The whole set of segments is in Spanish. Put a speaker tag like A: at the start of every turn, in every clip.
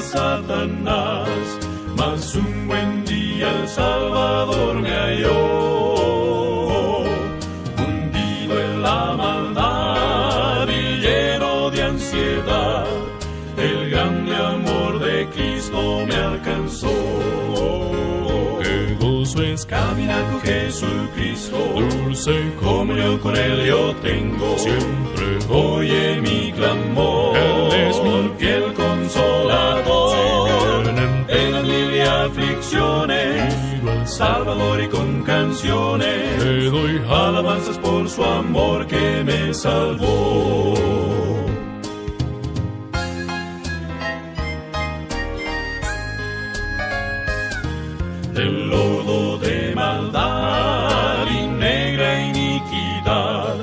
A: Satanás, mas un buen día el Salvador me halló, hundido en la maldad y lleno de ansiedad. El grande amor de Cristo me alcanzó. Qué gozo es caminar con Jesucristo, dulce comunión con Él yo tengo. Siempre oye mi clamor, Él es mi fiel consolador. En penas y aflicciones, al Salvador y con canciones le doy alabanzas por su amor que me salvó. Del lodo de maldad y negra iniquidad,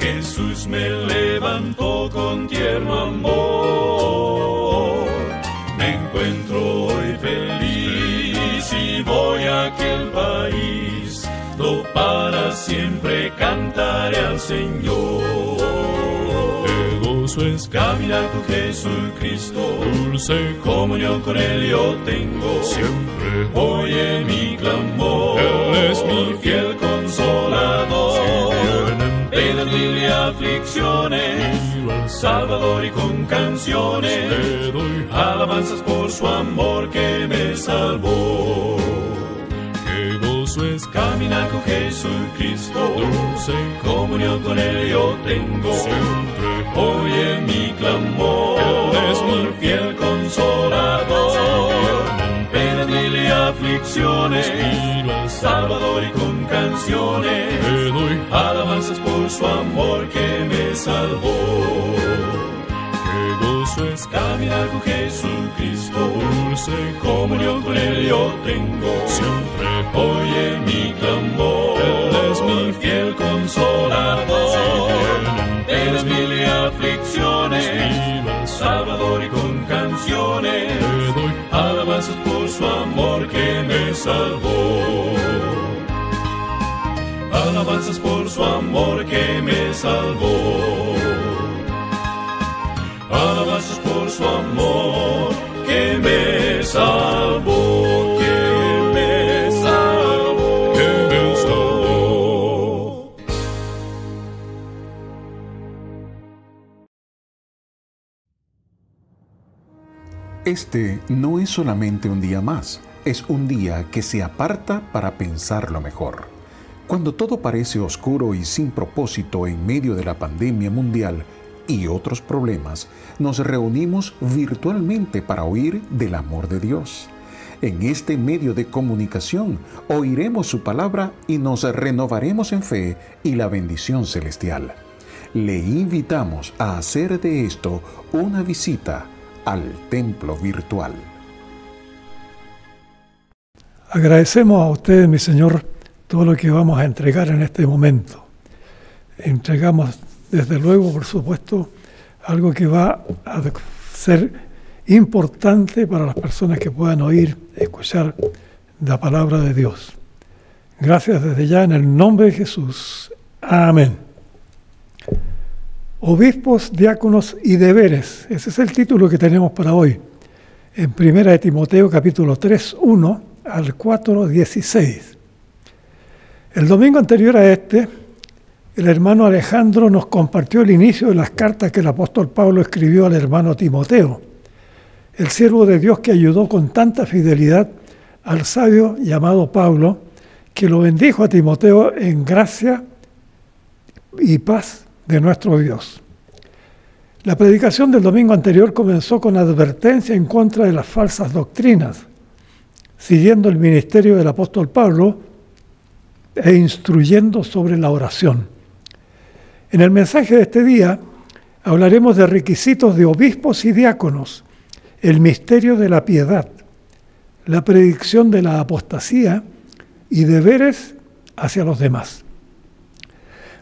A: Jesús me levantó con tierno amor. Me encuentro hoy feliz y voy a aquel país, do para siempre cantaré al Señor. Qué gozo es caminar con Jesucristo, dulce comunión con Él yo tengo. Siempre oye mi clamor, Él es mi fiel consolador. En penas y aflicciones, al Salvador y con canciones le doy alabanzas por su amor que me salvó. Qué gozo es caminar con Jesucristo, dulce comunión con Él yo tengo. Siempre oye mi clamor, Él es mi fiel consolador. En penas y aflicciones, al Salvador y con canciones le doy alabanzas por su amor que me salvó. Qué gozo es caminar con Jesucristo, dulce comunión con Él yo tengo. Siempre oye mi clamor, Él es mi fiel consolador. En penas y aflicciones, al Salvador y con canciones le doy alabanzas por su amor que me salvó. Alabanzas por su amor que me salvó. Alabanzas por su amor que me salvó, que me salvó, que me salvó.
B: Este no es solamente un día más, es un día que se aparta para pensarlo mejor. Cuando todo parece oscuro y sin propósito en medio de la pandemia mundial y otros problemas, nos reunimos virtualmente para oír del amor de Dios. En este medio de comunicación oiremos su palabra y nos renovaremos en fe y la bendición celestial. Le invitamos a hacer de esto una visita al templo virtual.
C: Agradecemos a ustedes, mi Señor, todo lo que vamos a entregar en este momento. Entregamos, desde luego, por supuesto, algo que va a ser importante para las personas que puedan oír, escuchar la palabra de Dios. Gracias desde ya en el nombre de Jesús. Amén. Obispos, diáconos y deberes. Ese es el título que tenemos para hoy. En 1 Timoteo capítulo 3, 1 al 4, 16. El domingo anterior a este, el hermano Alejandro nos compartió el inicio de las cartas que el apóstol Pablo escribió al hermano Timoteo, el siervo de Dios que ayudó con tanta fidelidad al sabio llamado Pablo, que lo bendijo a Timoteo en gracia y paz de nuestro Dios. La predicación del domingo anterior comenzó con advertencia en contra de las falsas doctrinas, siguiendo el ministerio del apóstol Pablo e instruyendo sobre la oración. En el mensaje de este día hablaremos de requisitos de obispos y diáconos, el misterio de la piedad, la predicción de la apostasía y deberes hacia los demás.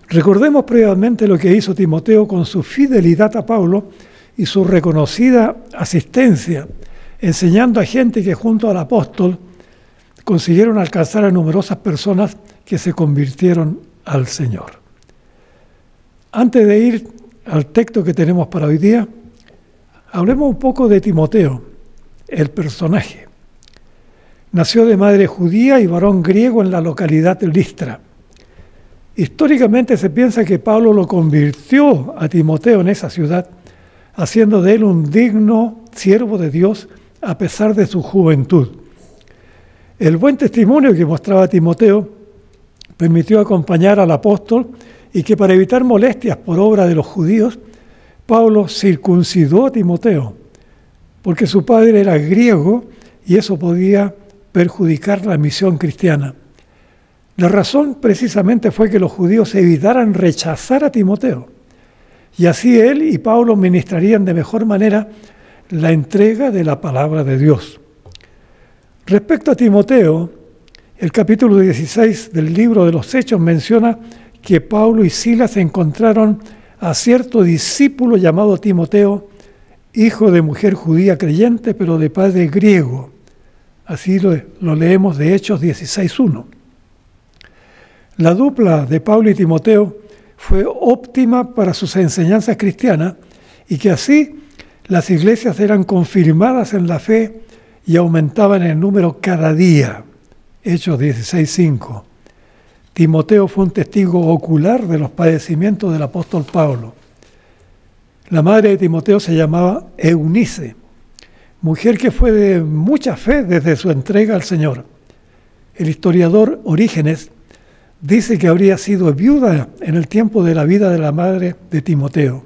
C: Recordemos previamente lo que hizo Timoteo con su fidelidad a Pablo y su reconocida asistencia, enseñando a gente que junto al apóstol consiguieron alcanzar a numerosas personas que se convirtieron al Señor. Antes de ir al texto que tenemos para hoy día, hablemos un poco de Timoteo, el personaje. Nació de madre judía y varón griego en la localidad de Listra. Históricamente se piensa que Pablo lo convirtió a Timoteo en esa ciudad, haciendo de él un digno siervo de Dios a pesar de su juventud. El buen testimonio que mostraba Timoteo permitió acompañar al apóstol y que para evitar molestias por obra de los judíos, Pablo circuncidó a Timoteo, porque su padre era griego y eso podía perjudicar la misión cristiana. La razón precisamente fue que los judíos evitaran rechazar a Timoteo, y así él y Pablo ministrarían de mejor manera la entrega de la palabra de Dios. Respecto a Timoteo, el capítulo 16 del libro de los Hechos menciona que Pablo y Silas encontraron a cierto discípulo llamado Timoteo, hijo de mujer judía creyente, pero de padre griego. Así lo leemos de Hechos 16:1. La dupla de Pablo y Timoteo fue óptima para sus enseñanzas cristianas y que así las iglesias eran confirmadas en la fe y aumentaban en número cada día. Hechos 16:5. Timoteo fue un testigo ocular de los padecimientos del apóstol Pablo. La madre de Timoteo se llamaba Eunice, mujer que fue de mucha fe desde su entrega al Señor. El historiador Orígenes dice que habría sido viuda en el tiempo de la vida de la madre de Timoteo.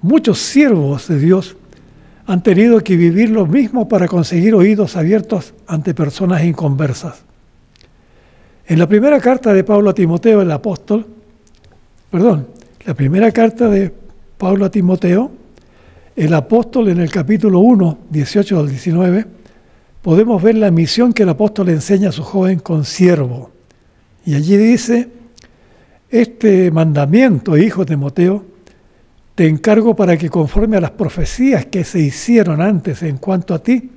C: Muchos siervos de Dios han tenido que vivir lo mismo para conseguir oídos abiertos ante personas inconversas. En la primera carta de Pablo a Timoteo, la primera carta de Pablo a Timoteo, el apóstol en el capítulo 1, 18 al 19, podemos ver la misión que el apóstol enseña a su joven consiervo. Y allí dice: este mandamiento, hijo Timoteo, te encargo para que conforme a las profecías que se hicieron antes en cuanto a ti,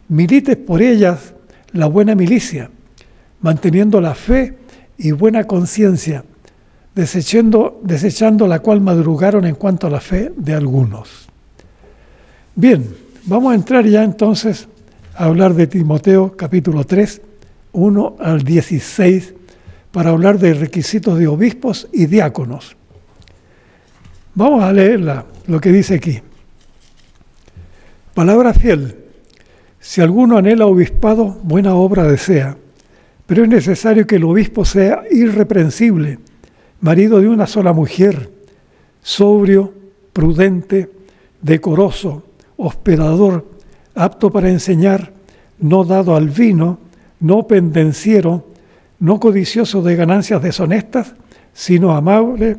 C: milites por ellas la buena milicia, manteniendo la fe y buena conciencia, desechando la cual madrugaron en cuanto a la fe de algunos. Bien, vamos a entrar ya entonces a hablar de Timoteo capítulo 3, 1 al 16, para hablar de requisitos de obispos y diáconos. Vamos a leer lo que dice aquí. Palabra fiel. Si alguno anhela obispado, buena obra desea, pero es necesario que el obispo sea irreprensible, marido de una sola mujer, sobrio, prudente, decoroso, hospedador, apto para enseñar, no dado al vino, no pendenciero, no codicioso de ganancias deshonestas, sino amable,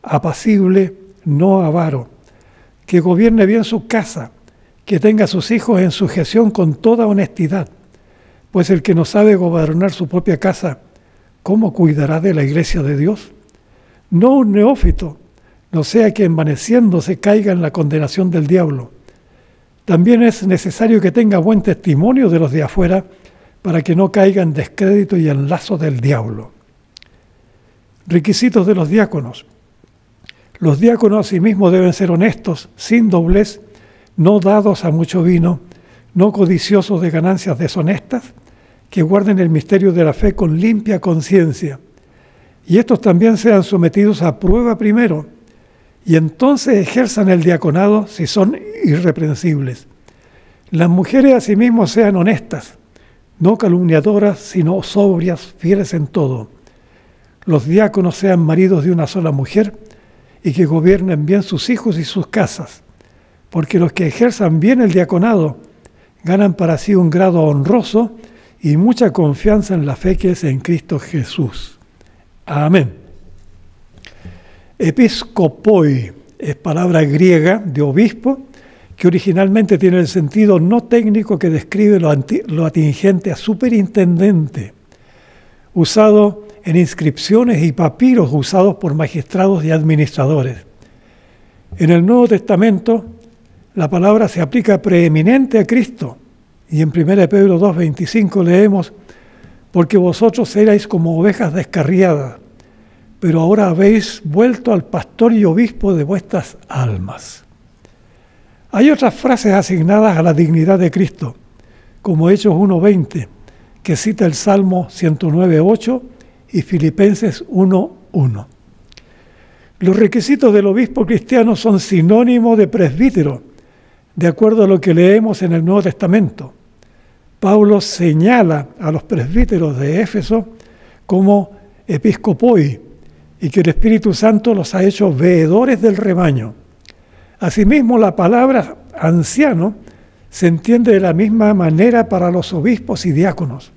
C: apacible, no avaro, que gobierne bien su casa, que tenga a sus hijos en sujeción con toda honestidad, pues el que no sabe gobernar su propia casa, ¿cómo cuidará de la iglesia de Dios? No un neófito, no sea que envaneciéndose caiga en la condenación del diablo. También es necesario que tenga buen testimonio de los de afuera, para que no caiga en descrédito y en lazo del diablo. Requisitos de los diáconos. Los diáconos asimismo deben ser honestos, sin doblez, no dados a mucho vino, no codiciosos de ganancias deshonestas, que guarden el misterio de la fe con limpia conciencia. Y estos también sean sometidos a prueba primero, y entonces ejerzan el diaconado si son irreprensibles. Las mujeres asimismo sean honestas, no calumniadoras, sino sobrias, fieles en todo. Los diáconos sean maridos de una sola mujer y que gobiernen bien sus hijos y sus casas, porque los que ejerzan bien el diaconado ganan para sí un grado honroso y mucha confianza en la fe que es en Cristo Jesús. Amén. Episkopoi es palabra griega de obispo, que originalmente tiene el sentido no técnico que describe lo atingente a superintendente, usado en inscripciones y papiros usados por magistrados y administradores. En el Nuevo Testamento, la palabra se aplica preeminente a Cristo, y en 1 Pedro 2:25 leemos: porque vosotros erais como ovejas descarriadas, pero ahora habéis vuelto al pastor y obispo de vuestras almas. Hay otras frases asignadas a la dignidad de Cristo, como Hechos 1:20, que cita el Salmo 109:8 y Filipenses 1:1. Los requisitos del obispo cristiano son sinónimos de presbítero, de acuerdo a lo que leemos en el Nuevo Testamento. Pablo señala a los presbíteros de Éfeso como episcopoi y que el Espíritu Santo los ha hecho veedores del rebaño. Asimismo, la palabra anciano se entiende de la misma manera para los obispos y diáconos.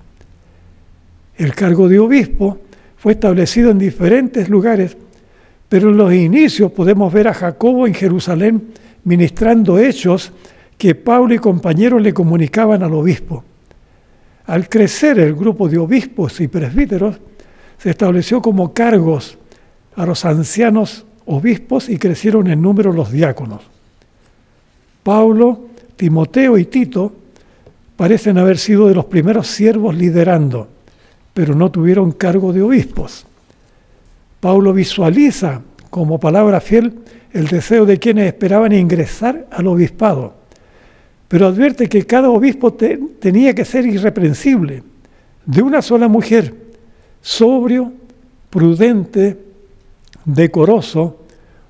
C: El cargo de obispo fue establecido en diferentes lugares, pero en los inicios podemos ver a Jacobo en Jerusalén ministrando hechos que Pablo y compañeros le comunicaban al obispo. Al crecer el grupo de obispos y presbíteros, se estableció como cargos a los ancianos obispos y crecieron en número los diáconos. Pablo, Timoteo y Tito parecen haber sido de los primeros siervos liderando, pero no tuvieron cargo de obispos. Pablo visualiza como palabra fiel el deseo de quienes esperaban ingresar al obispado, pero advierte que cada obispo tenía que ser irreprensible, de una sola mujer, sobrio, prudente, decoroso,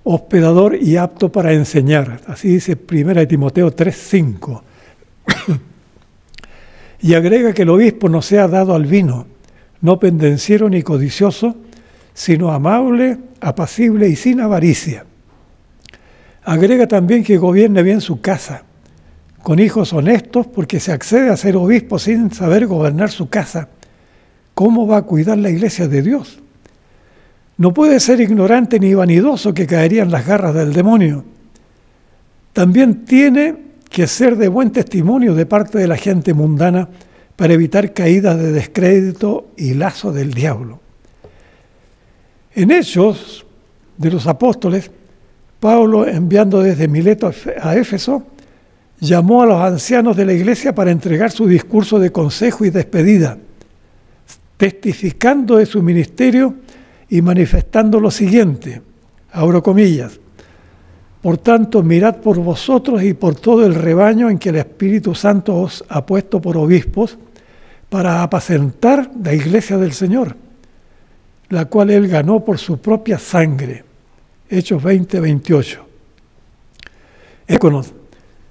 C: hospedador y apto para enseñar. Así dice 1 Timoteo 3:5. Y agrega que el obispo no sea dado al vino, no pendenciero ni codicioso, sino amable, apacible y sin avaricia. Agrega también que gobierne bien su casa, con hijos honestos, porque se accede a ser obispo sin saber gobernar su casa. ¿Cómo va a cuidar la iglesia de Dios? No puede ser ignorante ni vanidoso, que caería en las garras del demonio. También tiene que ser de buen testimonio de parte de la gente mundana para evitar caídas de descrédito y lazo del diablo. En Hechos de los Apóstoles, Pablo, enviando desde Mileto a Éfeso, llamó a los ancianos de la iglesia para entregar su discurso de consejo y despedida, testificando de su ministerio y manifestando lo siguiente, abro comillas: por tanto, mirad por vosotros y por todo el rebaño en que el Espíritu Santo os ha puesto por obispos, para apacentar la iglesia del Señor, la cual él ganó por su propia sangre. Hechos 20:28.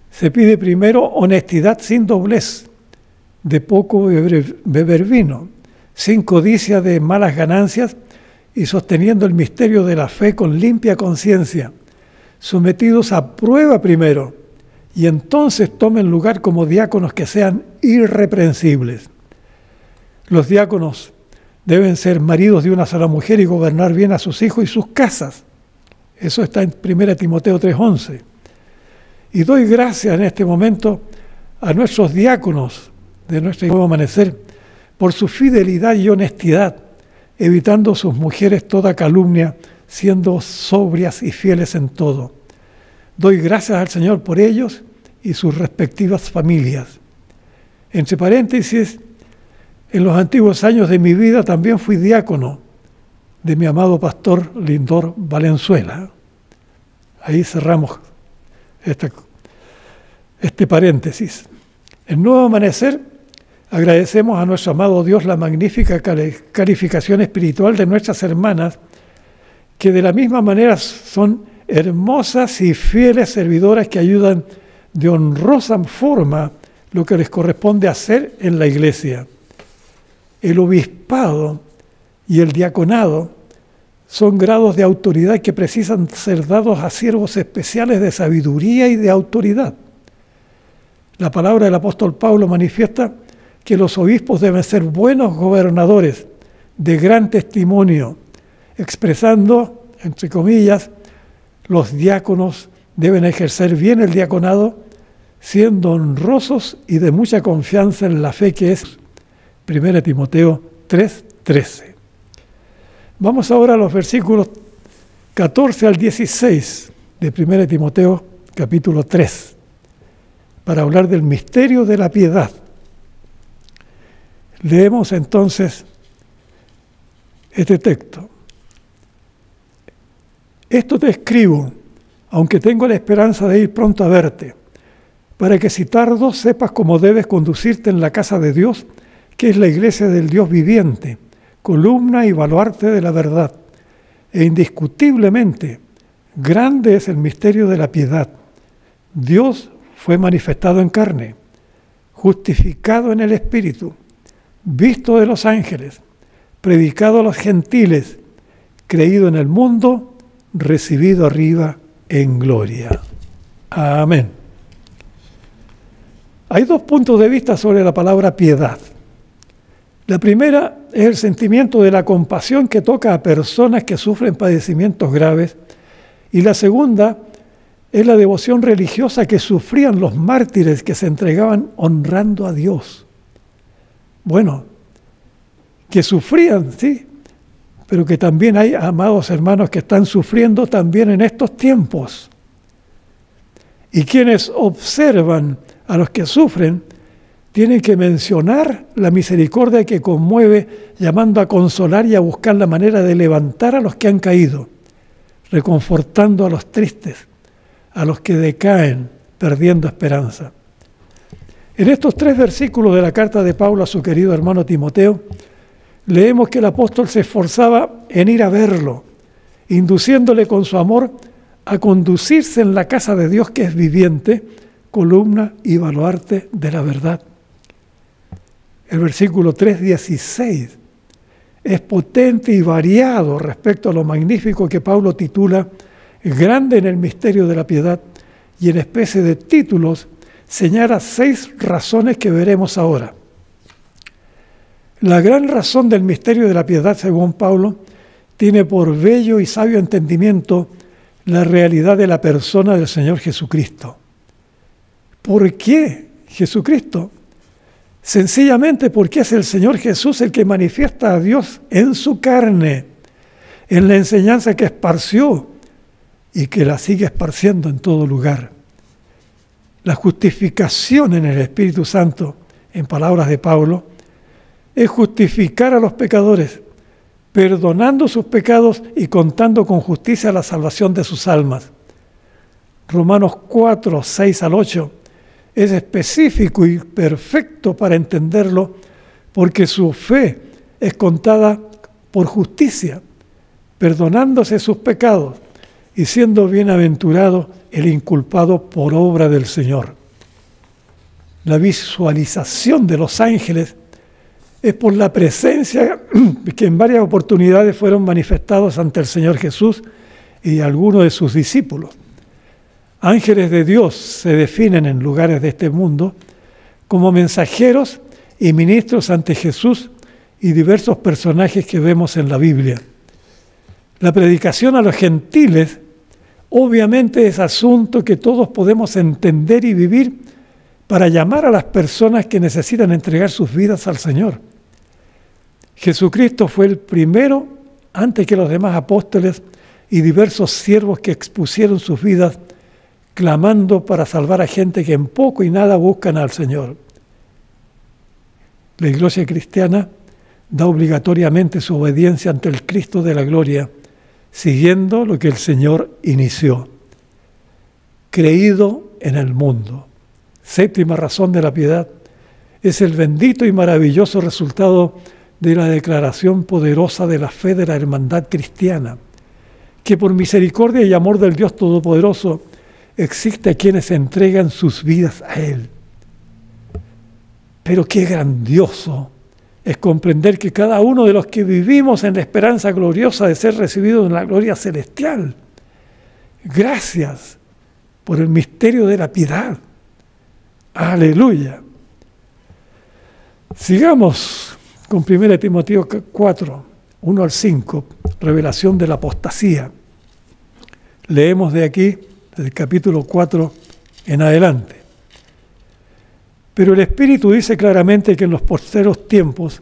C: Se pide primero honestidad sin doblez, de poco beber vino, sin codicia de malas ganancias y sosteniendo el misterio de la fe con limpia conciencia, sometidos a prueba primero, y entonces tomen lugar como diáconos que sean irreprensibles. Los diáconos deben ser maridos de una sola mujer y gobernar bien a sus hijos y sus casas. Eso está en 1 Timoteo 3:11. Y doy gracias en este momento a nuestros diáconos de nuestro Nuevo Amanecer por su fidelidad y honestidad, evitando sus mujeres toda calumnia, siendo sobrias y fieles en todo. Doy gracias al Señor por ellos y sus respectivas familias. Entre paréntesis, en los antiguos años de mi vida también fui diácono de mi amado pastor Lindor Valenzuela. Ahí cerramos este paréntesis. En Nuevo Amanecer agradecemos a nuestro amado Dios la magnífica calificación espiritual de nuestras hermanas, que de la misma manera son hermosas y fieles servidoras que ayudan de honrosa forma lo que les corresponde hacer en la iglesia. El obispado y el diaconado son grados de autoridad que precisan ser dados a siervos especiales de sabiduría y de autoridad. La palabra del apóstol Pablo manifiesta que los obispos deben ser buenos gobernadores, de gran testimonio, expresando, entre comillas, los diáconos deben ejercer bien el diaconado, siendo honrosos y de mucha confianza en la fe, que es 1 Timoteo 3:13. Vamos ahora a los versículos 14 al 16 de 1 Timoteo capítulo 3, para hablar del misterio de la piedad. Leemos entonces este texto. Esto te escribo, aunque tengo la esperanza de ir pronto a verte, para que si tardo sepas cómo debes conducirte en la casa de Dios, que es la iglesia del Dios viviente, columna y baluarte de la verdad. E indiscutiblemente, grande es el misterio de la piedad. Dios fue manifestado en carne, justificado en el Espíritu, visto de los ángeles, predicado a los gentiles, creído en el mundo, recibido arriba en gloria. Amén. Hay dos puntos de vista sobre la palabra piedad. La primera es el sentimiento de la compasión que toca a personas que sufren padecimientos graves, y la segunda es la devoción religiosa que sufrían los mártires que se entregaban honrando a Dios. Bueno, que sufrían, sí, pero que también hay amados hermanos que están sufriendo también en estos tiempos. Y quienes observan a los que sufren tienen que mencionar la misericordia que conmueve, llamando a consolar y a buscar la manera de levantar a los que han caído, reconfortando a los tristes, a los que decaen, perdiendo esperanza. En estos 3 versículos de la carta de Pablo a su querido hermano Timoteo, leemos que el apóstol se esforzaba en ir a verlo, induciéndole con su amor a conducirse en la casa de Dios que es viviente, columna y baluarte de la verdad. El versículo 3:16 es potente y variado respecto a lo magnífico que Pablo titula grande en el misterio de la piedad, y en especie de títulos señala 6 razones que veremos ahora. La gran razón del misterio de la piedad, según Pablo, tiene por bello y sabio entendimiento la realidad de la persona del Señor Jesucristo. ¿Por qué Jesucristo? Sencillamente porque es el Señor Jesús el que manifiesta a Dios en su carne, en la enseñanza que esparció y que la sigue esparciendo en todo lugar. La justificación en el Espíritu Santo, en palabras de Pablo, es justificar a los pecadores, perdonando sus pecados y contando con justicia la salvación de sus almas. Romanos 4, 6 al 8 es específico y perfecto para entenderlo, porque su fe es contada por justicia, perdonándose sus pecados y siendo bienaventurado el inculpado por obra del Señor. La visualización de los ángeles es por la presencia que en varias oportunidades fueron manifestados ante el Señor Jesús y algunos de sus discípulos. Ángeles de Dios se definen en lugares de este mundo como mensajeros y ministros ante Jesús y diversos personajes que vemos en la Biblia. La predicación a los gentiles obviamente es asunto que todos podemos entender y vivir para llamar a las personas que necesitan entregar sus vidas al Señor. Jesucristo fue el primero antes que los demás apóstoles y diversos siervos que expusieron sus vidas clamando para salvar a gente que en poco y nada buscan al Señor. La Iglesia cristiana da obligatoriamente su obediencia ante el Cristo de la gloria, siguiendo lo que el Señor inició. Creído en el mundo. 7ª razón de la piedad es el bendito y maravilloso resultado de la declaración poderosa de la fe de la hermandad cristiana, que por misericordia y amor del Dios Todopoderoso existe a quienes entregan sus vidas a Él. Pero qué grandioso es comprender que cada uno de los que vivimos en la esperanza gloriosa de ser recibidos en la gloria celestial, gracias por el misterio de la piedad. Aleluya. Sigamos con 1 Timoteo 4, 1 al 5, revelación de la apostasía. Leemos de aquí, del capítulo 4 en adelante. Pero el Espíritu dice claramente que en los postreros tiempos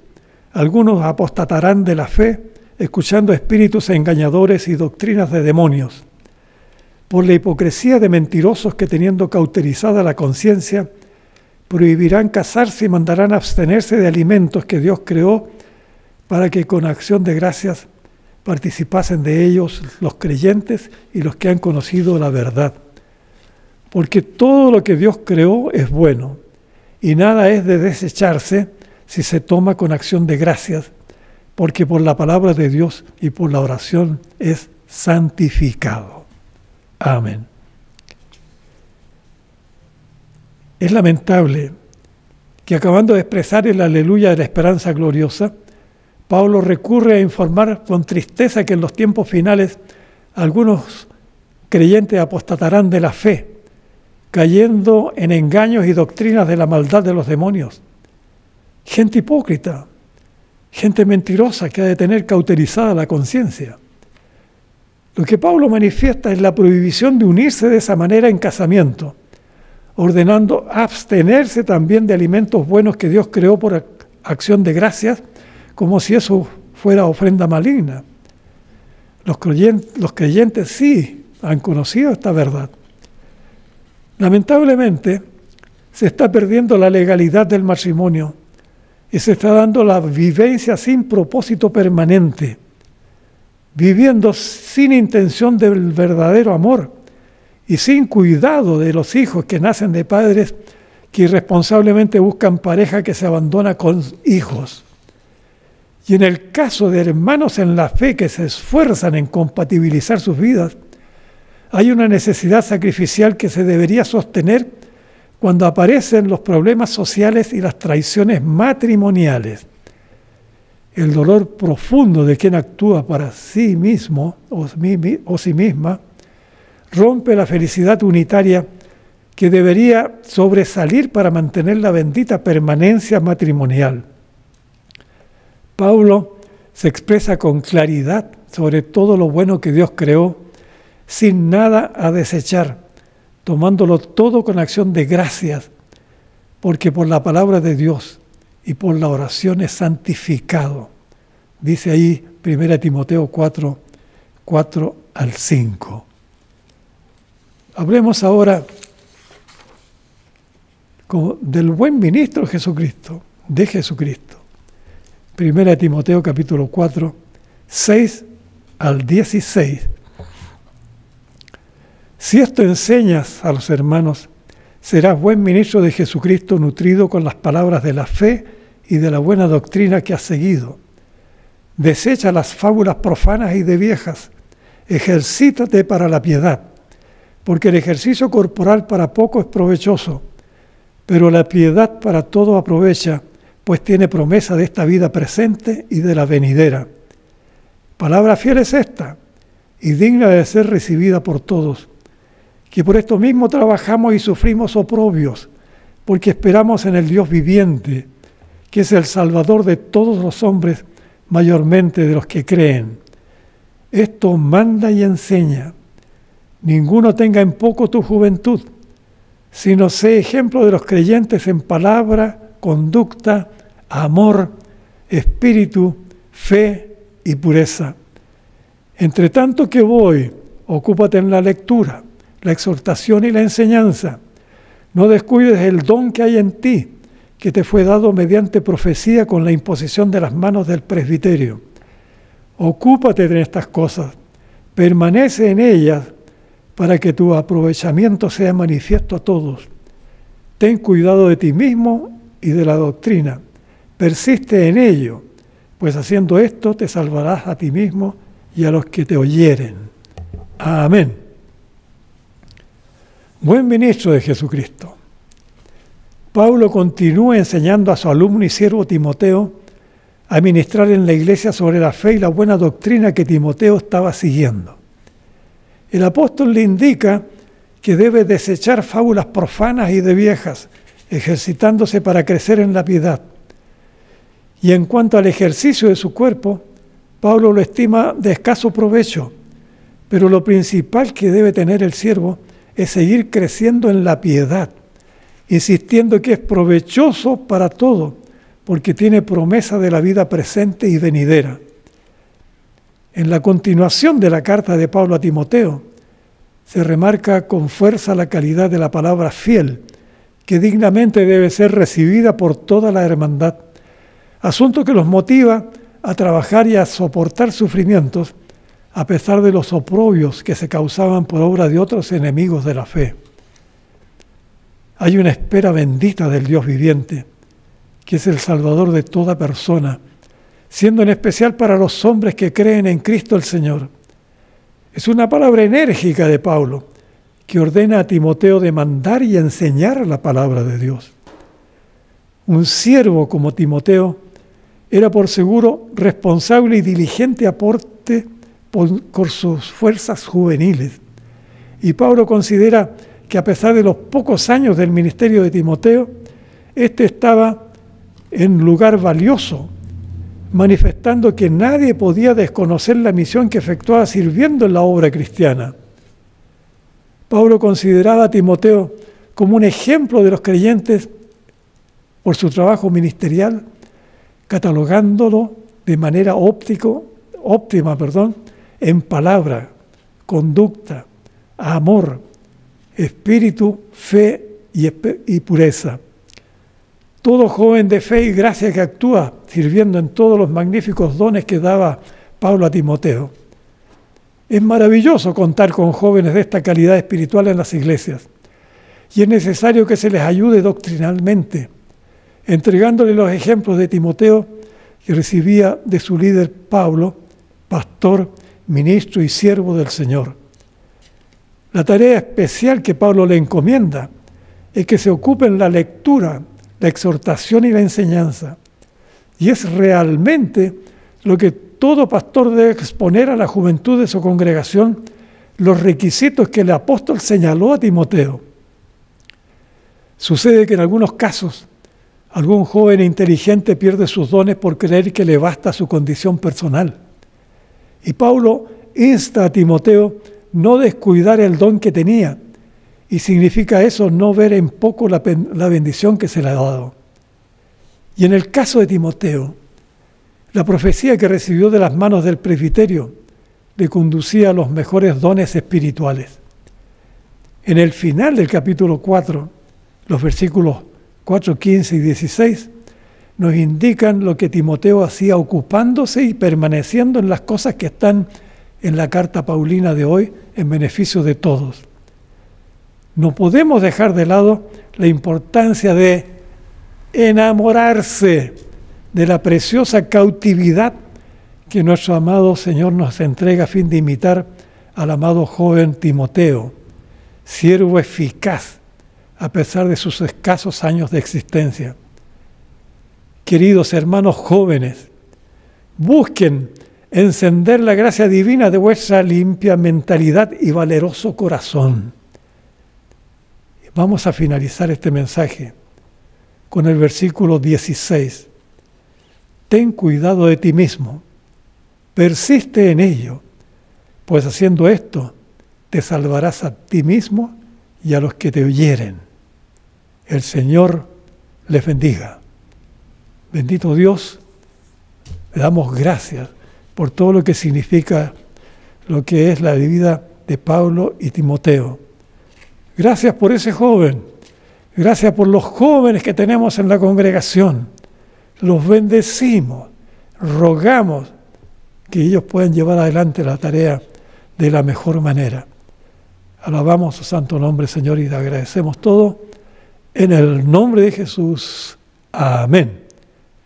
C: algunos apostatarán de la fe, escuchando espíritus engañadores y doctrinas de demonios, por la hipocresía de mentirosos que, teniendo cauterizada la conciencia, prohibirán casarse y mandarán abstenerse de alimentos que Dios creó para que con acción de gracias participasen de ellos los creyentes y los que han conocido la verdad. porque todo lo que Dios creó es bueno, y nada es de desecharse si se toma con acción de gracias, porque por la palabra de Dios y por la oración es santificado. Amén. Es lamentable que acabando de expresar el aleluya de la esperanza gloriosa, Pablo recurre a informar con tristeza que en los tiempos finales algunos creyentes apostatarán de la fe, cayendo en engaños y doctrinas de la maldad de los demonios. Gente hipócrita, gente mentirosa que ha de tener cauterizada la conciencia. Lo que Pablo manifiesta es la prohibición de unirse de esa manera en casamiento, ordenando abstenerse también de alimentos buenos que Dios creó por acción de gracias, como si eso fuera ofrenda maligna. Los creyentes sí han conocido esta verdad. Lamentablemente, se está perdiendo la legalidad del matrimonio y se está dando la vivencia sin propósito permanente, viviendo sin intención del verdadero amor y sin cuidado de los hijos que nacen de padres que irresponsablemente buscan pareja que se abandona con hijos. Y en el caso de hermanos en la fe que se esfuerzan en compatibilizar sus vidas, hay una necesidad sacrificial que se debería sostener cuando aparecen los problemas sociales y las traiciones matrimoniales. El dolor profundo de quien actúa para sí mismo o sí misma rompe la felicidad unitaria que debería sobresalir para mantener la bendita permanencia matrimonial. Pablo se expresa con claridad sobre todo lo bueno que Dios creó, sin nada a desechar, tomándolo todo con acción de gracias, porque por la palabra de Dios y por la oración es santificado. Dice ahí 1 Timoteo 4, 4 al 5. Hablemos ahora del buen ministro Jesucristo, de Jesucristo. 1 Timoteo capítulo 4, 6 al 16. Si esto enseñas a los hermanos, serás buen ministro de Jesucristo, nutrido con las palabras de la fe y de la buena doctrina que has seguido. Desecha las fábulas profanas y de viejas, ejercítate para la piedad, porque el ejercicio corporal para poco es provechoso, pero la piedad para todo aprovecha, pues tiene promesa de esta vida presente y de la venidera. Palabra fiel es esta, y digna de ser recibida por todos, que por esto mismo trabajamos y sufrimos oprobios, porque esperamos en el Dios viviente, que es el Salvador de todos los hombres, mayormente de los que creen. Esto manda y enseña. Ninguno tenga en poco tu juventud, sino sé ejemplo de los creyentes en palabra, conducta, amor, espíritu, fe y pureza. Entre tanto que voy, ocúpate en la lectura, la exhortación y la enseñanza. No descuides el don que hay en ti, que te fue dado mediante profecía con la imposición de las manos del presbiterio. Ocúpate de estas cosas, permanece en ellas, para que tu aprovechamiento sea manifiesto a todos. Ten cuidado de ti mismo y de la doctrina. Persiste en ello, pues haciendo esto te salvarás a ti mismo y a los que te oyeren. Amén. Buen ministro de Jesucristo. Pablo continúa enseñando a su alumno y siervo Timoteo a ministrar en la iglesia sobre la fe y la buena doctrina que Timoteo estaba siguiendo. El apóstol le indica que debe desechar fábulas profanas y de viejas, ejercitándose para crecer en la piedad. Y en cuanto al ejercicio de su cuerpo, Pablo lo estima de escaso provecho, pero lo principal que debe tener el siervo es seguir creciendo en la piedad, insistiendo que es provechoso para todo, porque tiene promesa de la vida presente y venidera. En la continuación de la carta de Pablo a Timoteo, se remarca con fuerza la calidad de la palabra fiel, que dignamente debe ser recibida por toda la hermandad, asunto que los motiva a trabajar y a soportar sufrimientos, a pesar de los oprobios que se causaban por obra de otros enemigos de la fe. hay una espera bendita del Dios viviente, que es el Salvador de toda persona, siendo en especial para los hombres que creen en Cristo el Señor. Es una palabra enérgica de Pablo, que ordena a Timoteo demandar y enseñar la palabra de Dios. Un siervo como Timoteo era por seguro responsable y diligente aporte por sus fuerzas juveniles. Y Pablo considera que a pesar de los pocos años del ministerio de Timoteo, éste estaba en lugar valioso, manifestando que nadie podía desconocer la misión que efectuaba sirviendo en la obra cristiana. Pablo consideraba a Timoteo como un ejemplo de los creyentes por su trabajo ministerial, catalogándolo de manera óptima, en palabra, conducta, amor, espíritu, fe y pureza. Todo joven de fe y gracia que actúa sirviendo en todos los magníficos dones que daba Pablo a Timoteo. Es maravilloso contar con jóvenes de esta calidad espiritual en las iglesias y es necesario que se les ayude doctrinalmente, entregándole los ejemplos de Timoteo que recibía de su líder Pablo, pastor, ministro y siervo del Señor. La tarea especial que Pablo le encomienda es que se ocupe en la lectura, la exhortación y la enseñanza. Y es realmente lo que todo pastor debe exponer a la juventud de su congregación, los requisitos que el apóstol señaló a Timoteo. Sucede que en algunos casos algún joven inteligente pierde sus dones por creer que le basta su condición personal. Y Pablo insta a Timoteo no descuidar el don que tenía, y significa eso no ver en poco la bendición que se le ha dado. Y en el caso de Timoteo, la profecía que recibió de las manos del presbiterio le conducía a los mejores dones espirituales. En el final del capítulo 4, los versículos 4, 15 y 16, nos indican lo que Timoteo hacía ocupándose y permaneciendo en las cosas que están en la carta paulina de hoy en beneficio de todos. No podemos dejar de lado la importancia de enamorarse de la preciosa cautividad que nuestro amado Señor nos entrega a fin de imitar al amado joven Timoteo, siervo eficaz a pesar de sus escasos años de existencia. Queridos hermanos jóvenes, busquen encender la gracia divina de vuestra limpia mentalidad y valeroso corazón. Vamos a finalizar este mensaje con el versículo 16. Ten cuidado de ti mismo, persiste en ello, pues haciendo esto te salvarás a ti mismo y a los que te oyeren. El Señor les bendiga. Bendito Dios, le damos gracias por todo lo que significa lo que es la vida de Pablo y Timoteo. Gracias por ese joven, gracias por los jóvenes que tenemos en la congregación. Los bendecimos, rogamos que ellos puedan llevar adelante la tarea de la mejor manera. Alabamos su santo nombre, Señor, y le agradecemos todo en el nombre de Jesús. Amén.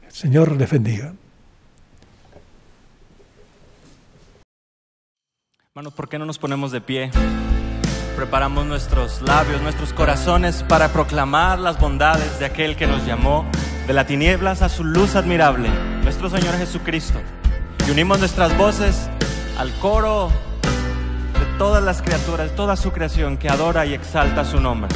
C: El Señor les bendiga.
D: Hermanos, ¿por qué no nos ponemos de pie? Preparamos nuestros labios, nuestros corazones para proclamar las bondades de aquel que nos llamó de las tinieblas a su luz admirable, nuestro Señor Jesucristo. Y unimos nuestras voces al coro de todas las criaturas, toda su creación que adora y exalta su nombre.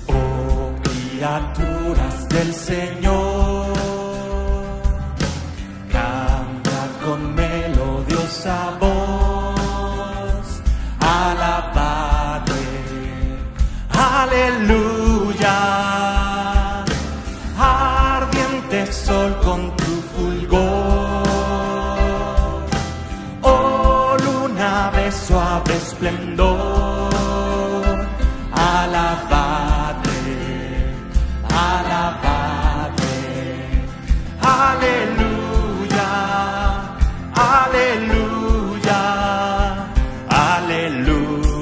A: Oh, criaturas del Señor, canta con melodiosa voz, alabadle, aleluya, ardiente sol con tu fulgor, oh luna de suave esplendor, alabadle, alabadle, aleluya, aleluya, aleluya.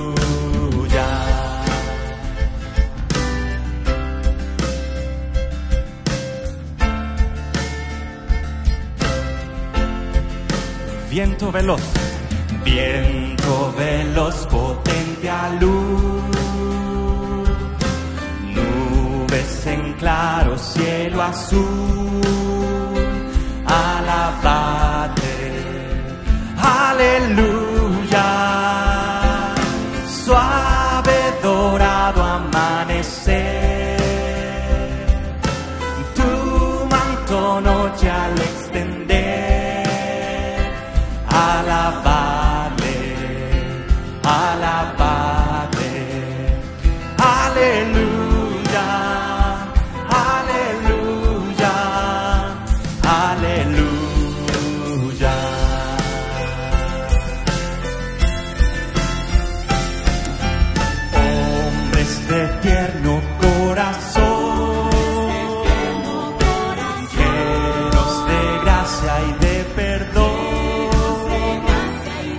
D: viento veloz, potente a luz, nubes en claro cielo azul, alabadle, aleluya, suave dorado amanecer, tu manto noche al extender, alabadle, alabadle, aleluya, aleluya, aleluya. Hombres de tierno corazón, llenos de gracia y de perdón,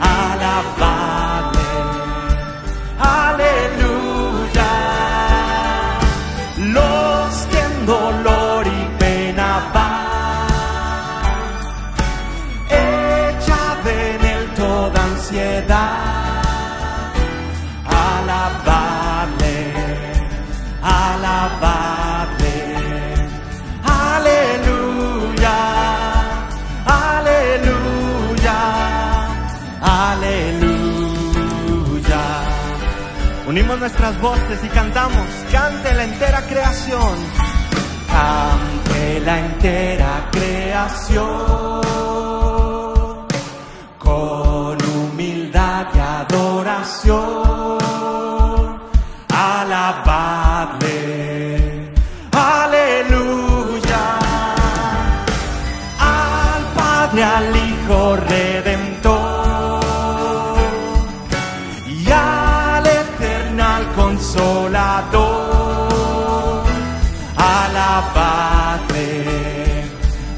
D: alabadle, aleluya, los que en dolor y pena van, echad en él toda ansiedad, alabadle, alabadle, aleluya, aleluya, aleluya. Unimos nuestras voces y cantamos, cante la entera creación, cante la entera creación, con humildad y adoración, alabadle, aleluya, al Padre, al Hijo Redentor y al Eternal Consolador, alabadle,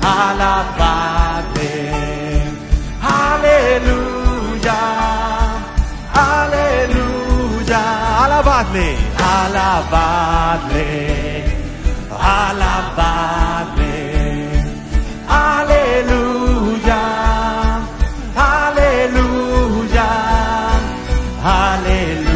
D: alabadle, aleluya, aleluya, alabadle, alabadle, alabadle, aleluya, aleluya, aleluya.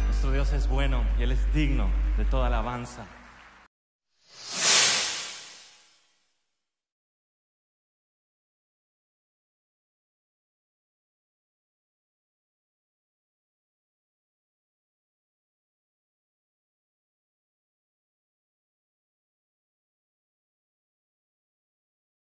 D: Nuestro Dios es bueno y Él es digno de toda alabanza.